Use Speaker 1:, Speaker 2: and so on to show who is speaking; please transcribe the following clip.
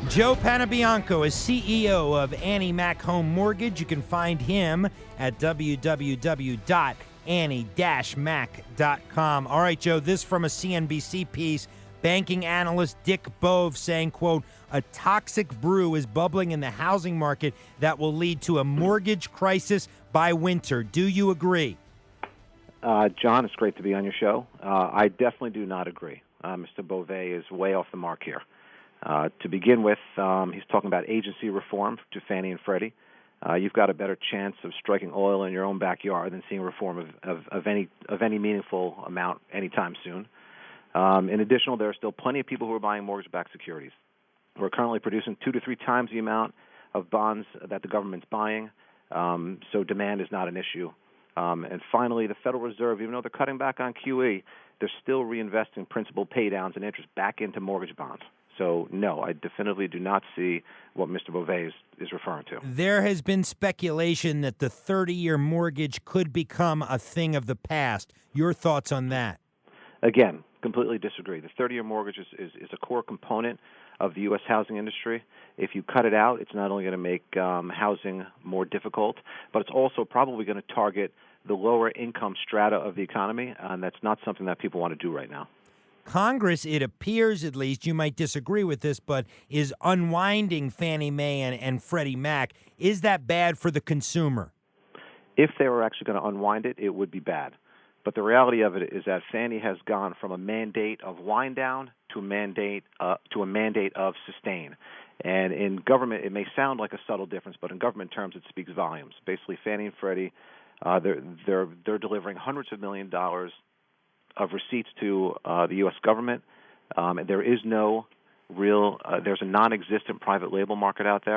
Speaker 1: Joe Panebianco is CEO of Annie Mac Home Mortgage. You can find him at www.annie-mac.com. All right, Joe, this from a CNBC piece. Banking analyst Dick Bove saying, quote, a toxic brew is bubbling in the housing market that will lead to a mortgage crisis by winter. Do you agree?
Speaker 2: John, it's great to be on your show. I definitely do not agree. Mr. Bove is way off the mark here. To begin with, he's talking about agency reform to Fannie and Freddie. You've got a better chance of striking oil in your own backyard than seeing reform of any meaningful amount anytime soon. In addition, there are still plenty of people who are buying mortgage-backed securities. We're currently producing 2 to 3 times the amount of bonds that the government's buying, so demand is not an issue. And finally, the Federal Reserve, even though they're cutting back on QE, they're still reinvesting principal paydowns and interest back into mortgage bonds. So, no, I definitively do not see what Mr. Bove is referring to.
Speaker 1: There has been speculation that the 30-year mortgage could become a thing of the past. Your thoughts on that?
Speaker 2: Again, completely disagree. The 30-year mortgage is a core component of the U.S. housing industry. If you cut it out, it's not only going to make housing more difficult, but it's also probably going to target the lower income strata of the economy, and that's not something that people want to do right now.
Speaker 1: Congress, it appears at least, you might disagree with this, but is unwinding Fannie Mae and Freddie Mac. Is that bad for the consumer?
Speaker 2: If they were actually going to unwind it, it would be bad. But the reality of it is that Fannie has gone from a mandate of wind down to a mandate of sustain. And in government, it may sound like a subtle difference, but in government terms, it speaks volumes. Basically, Fannie and Freddie, they're delivering hundreds of $millions of receipts to the U.S. government. And there is no real, there's a non-existent private label market out there.